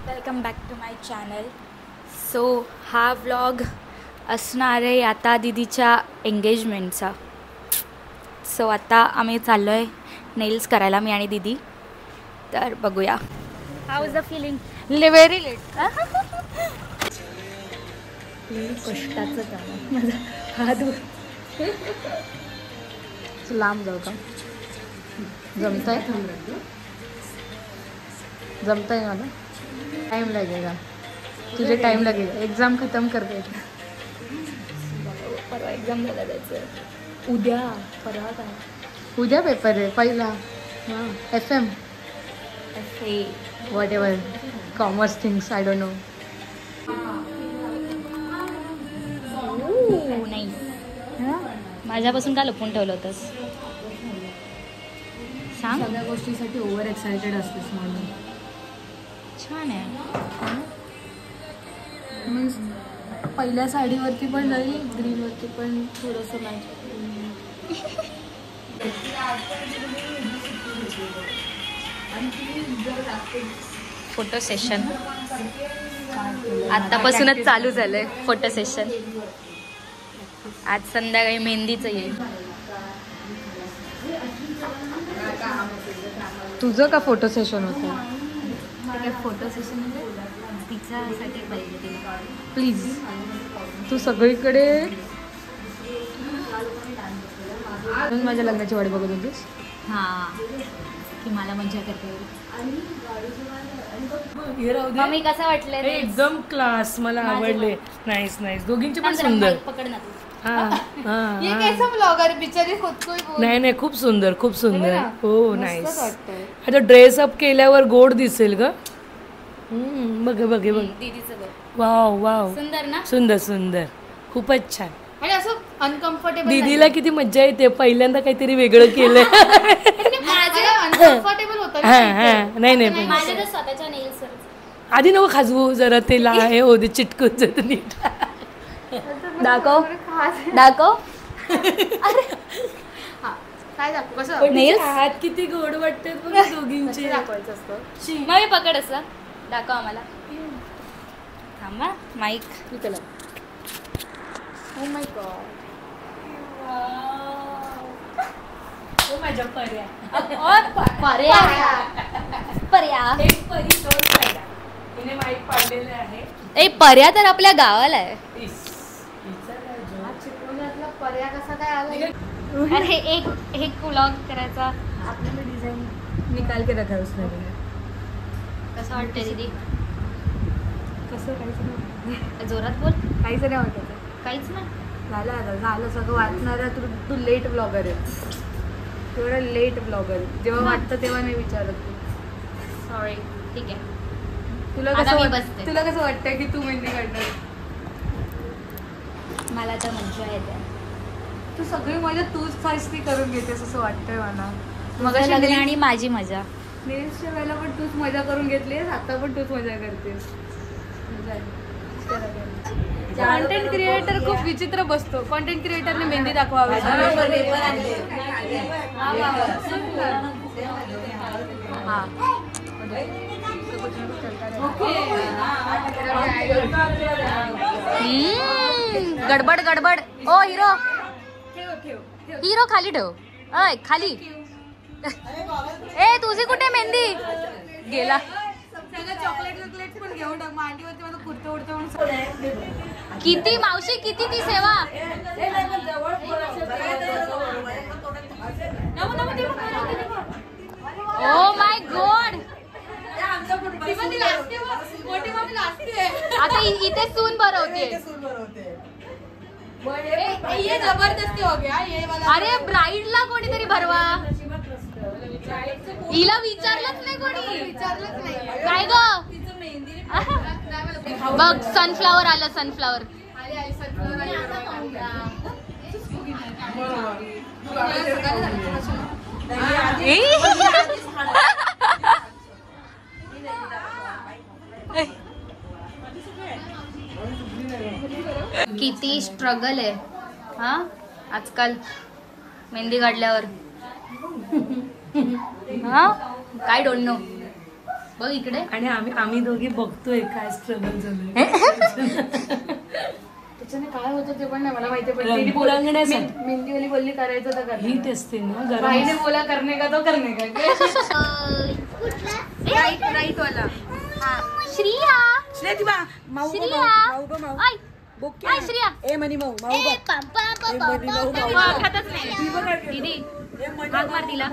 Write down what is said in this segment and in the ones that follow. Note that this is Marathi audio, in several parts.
Welcome back to my channel. So हा व्लॉग असणार आहे आता दीदीच्या एंगेजमेंटचा. सो आता आम्ही चाललो आहे नेल्स करायला, मी आणि दीदी. तर बघूया. How is the feeling? Very late. कष्टाचं काम माझा हात लांब जाऊ का? जमतंय मला. टाइम लगेगा, तुझे टाइम लगेगा. एग्जाम खत्म करते. परवा एक्झाम द्यायला जायचं. उद्या परवा काय? उद्या पेपर आहे पहिला. हां FM what ever commerce things I don't know. नाही माझ्यापासून का लपून ठेवलं होतंस? सांग. सगळ्या गोष्टीसाठी ओव्हर एक्सायटेड असतेस म्हणून. छान आहे. मीन्स पहिल्या साडीवरती पण नाही, ग्रीनवरती पण थोडंसं मॅच. फोटो सेशन आतापासूनच चालू झालंय. फोटो सेशन आज संध्याकाळी मेहंदीचं येईल. तुझं का फोटो सेशन होतं? फोटो सेशन म्हणजे तिच्यासाठी पाहिजे तिला. प्लीज तू सगळीकडे माझ्या लग्नाची वाट बघत होतीस. हां की मला मजा करता येईल. मम्मी कसं वाटलं? एकदम क्लास, मला आवडले. Nice nice. दोघींचे पण सुंदर. पकड ना तू. नाही नाही खूप सुंदर खूप सुंदर. हो नाईस. आता ड्रेस अप केल्यावर गोड दिसेल ग. बघ बघ बघ. दीदीचं बघ. Wow wow. सुंदर ना? सुंदर सुंदर. खूपच छान. आणि असं अनकम्फर्टेबल. दीदीला किती मज्जा येते. पहिल्यांदा काहीतरी वेगळं केलं. अनकम्फर्टेबल होतं. नाही नाही माझ्या तर स्वतःच्या नेल्स आधी नको खाजवू जरा. ते हे होते चिटकून जात नीट. दाखव दाखव. काय दाखव? कसं नेल्स हात किती गोड वाटतात बघ दोघींचे. दाखवायचं असतं? मम्मी पकड असं. दाखव आम्हाला. थांबा माईक. त्याला ओ माय गॉड. माझ्या पर्या पर्या पर्या. एक परी दोन पर्या. तिने माईक पाडलेले आहे. ए पर्या तर आपल्या गावाला आहे. चिपळूणातला पर्या कसा काय आला? अरे एक व्लॉग करायचा. आपल्याला डिझाईन निकाल के रखा उसने. कसं वाटतंय दीदी? कसं काहीच नाही. जोरात बोल. काहीच नाही वाटत. काहीच नाही झालं आता झालं सगळं वाचणार. तू लेट ब्लॉगर आहे. तेवढा लेट ब्लॉगर. जेव्हा वाटतं तेव्हा नाही विचारत तू. सॉरी. ठीक आहे. तुला कसं वाटतं की तू मेहंदी काढणार? मला तर मजा येते. तू सगळी मजा तूच फास्टी करून घेतेस असं वाटतंय मला. मग लग्न आणि माझी मजा. नेल्सच्या वेळेला पण तूच मजा करून घेतलीस. आता पण तूच मजा करतेस. कॉन्टेंट क्रिएटर खूप विचित्र बसतो. कॉन्टेंट क्रिएटरने मेहंदी दाखवावी. गडबड गडबड. ओ हिरो हिरो खाली ठेव. अय खाली. ए तुझी कुठे मेहंदी गेला? चॉकलेट पण घेऊन टाक. मांडीवरती माझं कुर्तं उडतं म्हणून. किती मावशी किती ती सेवा. ओ माय गॉड. आता इथे सून भरवते. ये जबरदस्ती हो गया ये वाला. अरे ब्राईडला कोणीतरी भरवा. हिला विचारलंच नाही कोणी. विचारलंच नाही काय ग? बघ सनफ्लावर आलं. सनफ्लावर. किती स्ट्रगल आहे हा आजकाल मेहंदी काढल्यावर. हा काय डोंट नो. बघ इकडे. आणि आम्ही दोघी बघतोय काय स्ट्रगल झालंय. त्याच्याने काय होतं ते पण नाही मला माहिती. पण मेहंदीवाली बोलली करायचं तर कर. हीट असते ना गरम. भाईने बोला करणे का तो करणे का. राईट वाला. श्रिया श्रेया माऊ श्रिया आई आई श्रिया ए मनी माऊ माऊ खातच नाही दीदी. हाक मार तिला.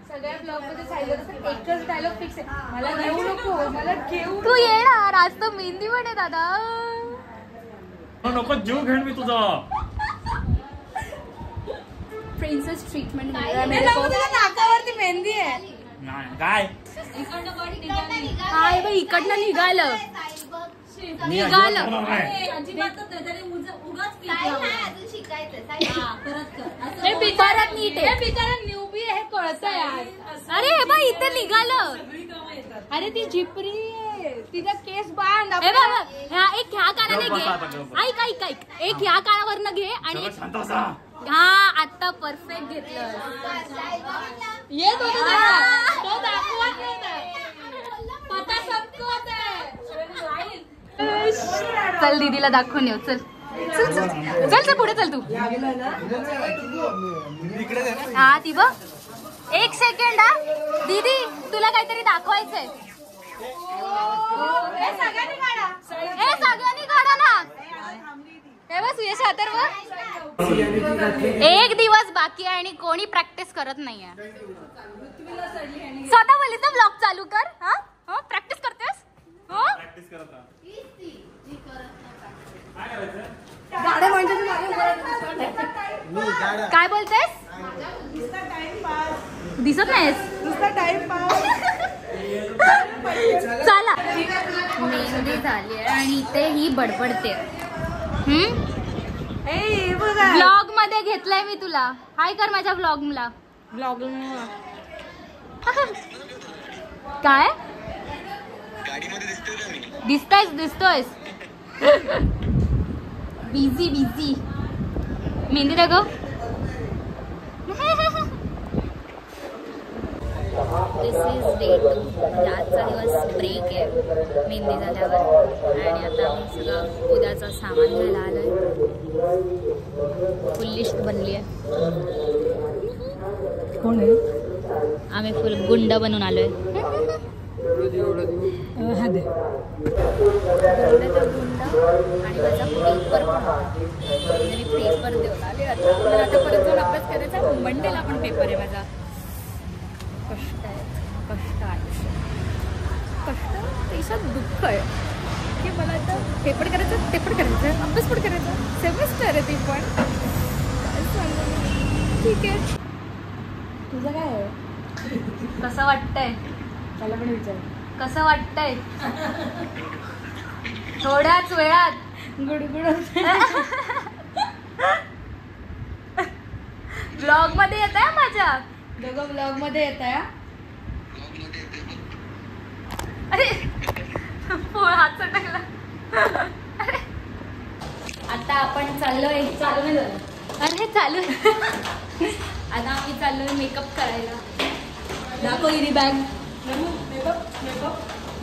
सगळ्या ब्लॉग मध्ये सांगितलं एकच डायलॉग फिक्स आहे. मला घेऊ नको मला घेऊ. तू येणार आज तर मेहंदी पण आहे दादा. नको जीव घेऊन मी तुझा. प्रिन्सेस ट्रीटमेंट नाकावरती मेहंदी आहे. काय काय बाई इकडनं निघालं. परत नीट आहे. न्यूबी आहे कळतंय. अरे हे बाई इथे निघालं. अरे ती झिपरी आहे. तिचा केस बांध. हे बघ एक ह्या कानाने घे. ऐक ऐक ऐक एक ह्या कानावरनं घे आणि हा आता परफेक्ट घेतलं. येत होतं तो दाखवत नव्हता. पता सबको होता है. चल दीदीला दाखवून येऊ. चल चल चल चल चल पुढे चल तू. हा ती बघ. एक सेकंड हा दीदी तुला काहीतरी दाखवायचंय. सगळ्यांनी काढा ना. हे बघ सुयश अथर्व. एक दिवस बाकी आहे आणि कोणी प्रॅक्टिस करत नाहीये. स्वतः बोलली तर ब्लॉग चालू कर. हा प्रॅक्टिस करतेस. हो काय बोलतेस. दिसत नाहीस. चला मेहंदी झाली आणि इथे ही बडबडते. ब्लॉग मध्ये घेतलंय मी तुला. हाय कर माझ्या ब्लॉगला. काय दिसतोयस. बिझी मेहंदी दाखव. दिस इज डे 2. आजचा दिवस ब्रेक आहे मेहंदी झाल्यावर. आणि आता आम्ही सगळं उद्याचं सामान घ्यायला आलोय. फुल लिस्ट बनली आहे. कोण आहे. आम्ही फुल गुंड बनून आलोय. हा दे. आणि माझा पेपर पण मी पेपर देऊन आले. आता परत जाऊन अभ्यास करायचा. मंडेला पण पेपर आहे माझा. कष्ट आयुष्य. कष्ट त्याच्यात दुःख आहे की मला आता हे पण करायचं ते पण करायचं अभ्यास पण करायचा. सेमिस्टर आहे ती पण. ठीक आहे. तुझं काय आहे. कसं वाटतंय. त्याला पण विचार. कसं वाटतंय. थोड्याच वेळात गुडगुड ब्लॉग मध्ये येत आहे माझ्या. दोघं ब्लॉग मध्ये येत आहे. अरे हात सटकला. आता आपण चाललोय. चालू नाही झालं. अरे चालू. आता आम्ही चाललोय मेकअप करायला. दाखव ही बॅग.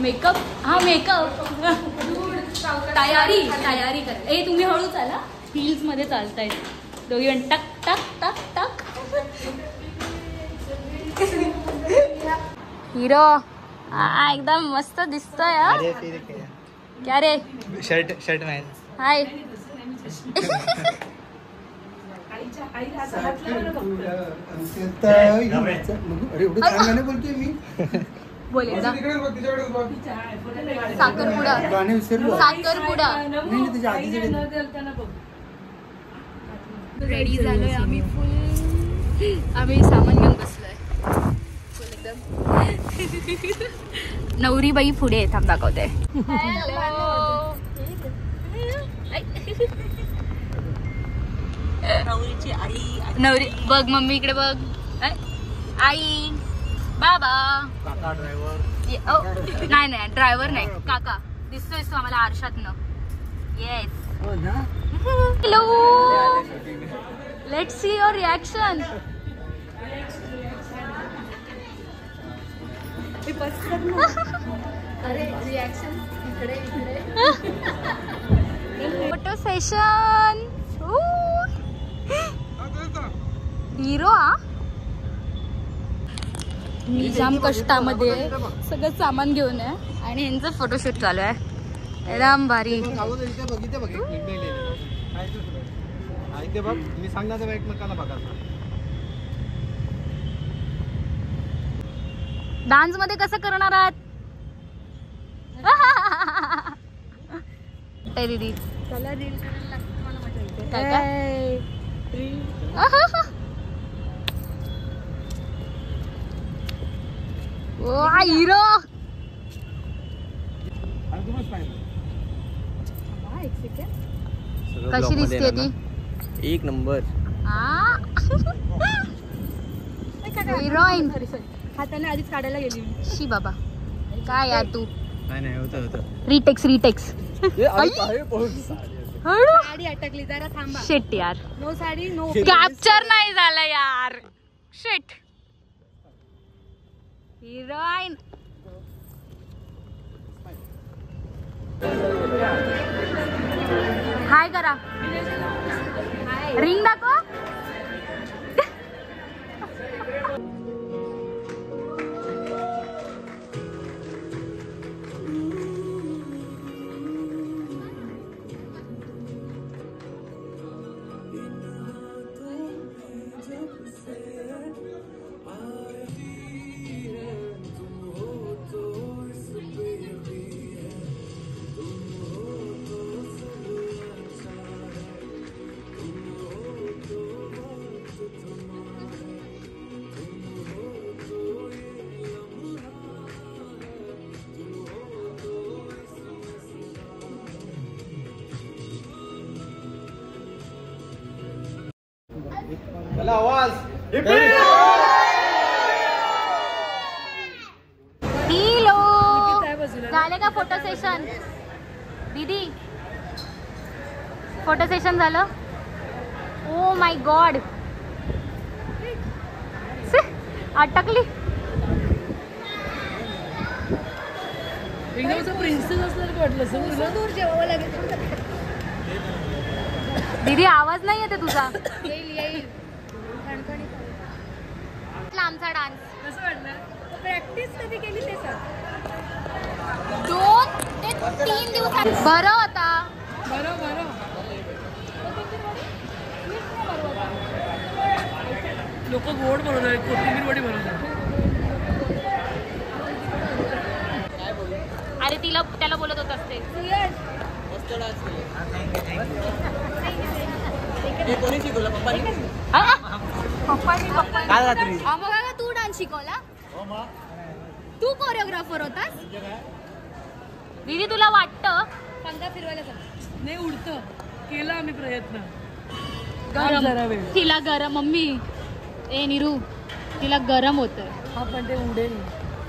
मेकअप हा मेकअप तयारी कर. ए तुम्ही हळू चाला. हिल्स मध्ये चालतायत दोघी पण. टक टक टक टक. हिरो एकदम मस्त दिसतोय. क्या रे. शर्ट नाही. हाय. बोल एकदा. साखरपुडा. रेडी झालोय आम्ही फुल. आम्ही सामान घेऊन बसलोय फुल एकदम. नवरी बाई पुढे थांब दाखवते. नवरी बघ. मम्मी इकडे बघ. आई बाबा काका ड्रायव्हर. नाही ड्रायव्हर नाही, काका दिसतोयस तू आम्हाला आरशातनं. Yes. Hello, let's see your reaction. Photo session. Hero हा. मी जाम कष्टामध्ये सगळं सामान घेऊन आहे आणि यांचं फोटोशूट चालू आहे. राम भारी. मी सांगणार एकमेकांना बघा. डान्स मध्ये कसं करणार आहात दीदी? काय काय ओ हिरो. कशी दिसते ती? एक नंबर. हिरोईन. हाताने आधीच काढायला गेली. शी बाबा काय यार तू. नाही होतं. रिटेक्स. साडी अटकली, जरा थांबा. शिट यार, नो साडी नो. कॅप्चर नाही झालं यार. शिट. हिरोईन. हाय करा. रिंग दाखव. आवाज. हॅलो, झाले का फोटो सेशन? दीदी फोटो सेशन झालं? ओ माय गॉड, अटकली. एकदम प्रिन्सेस असल्यासारखं वाटलं. दूर जेवावं लागेल. दीदी आवाज नाही येते तुझा. येईल. आमचा डान्स कसं वाटलं? प्रॅक्टिस कधी केली ते सर? 2 ते 3 दिवसात बरं होता. बरं. लोक गोड बनवतात, कोथिंबीर वडी बनवतात. अरे त्याला बोलत होत असते. काल रात्री आम्हाला तू डान्स शिकवला? तू कोरिओग्राफर होतास? दीदी तुला वाटतं पंखा फिरवायला सांग. नाही उडतं. केला आम्ही प्रयत्न. गरम? जरा वेळ. तिला गरम. मम्मी ए निरू, तिला गरम होतंय. हा पण ते उडेल.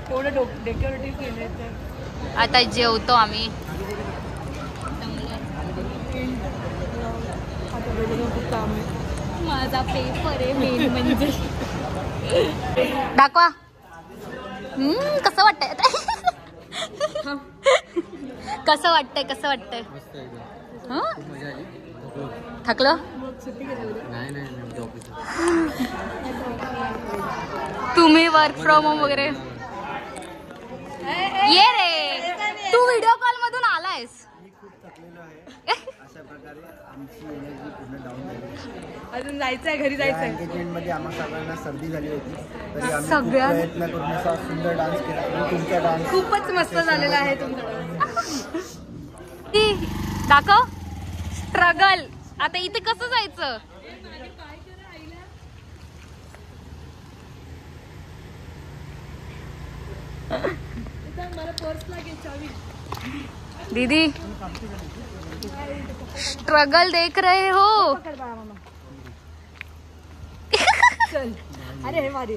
तेवढं डेकोरेटिव्ह केले तर. आता जेवतो आम्ही. खूप काम आहे. माझा पेपर आहे मेन म्हणजे. दाखवा. कसं वाटतंय? कसं वाटतंय? थकलं? तुम्ही वर्क फ्रॉम होम वगैरे? ये रे, तू व्हिडिओ कॉल मधून आलायस. अजून जायचंय, घरी जायचंय. एंगेजमेंट मध्ये आम्हा सगळ्यांना सर्दी झाली होती, तरी आम्ही सगळ्या प्रयत्न करून असा सुंदर डान्स केला. तुमचा डान्स खूपच मस्त झालेला आहे तुमचा. दाखव स्ट्रगल. आता इथे कसं जायचं? दीदी स्ट्रगल देख रहे हो? चल. अरे हे मारी.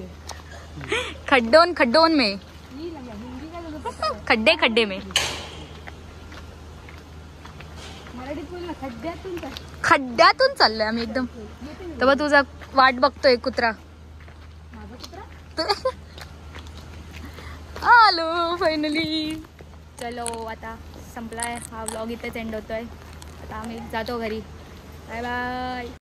खड्डोन में खड्डे खड्डे में खड्ड्यातून चाललोय आम्ही एकदम. तेव्हा तुझा वाट बघतोय कुत्रा. आलो फायनली. चलो आता संपलाय हा व्लॉग, इथेच एंड होतोय. आता आम्ही जातो घरी. Bye bye.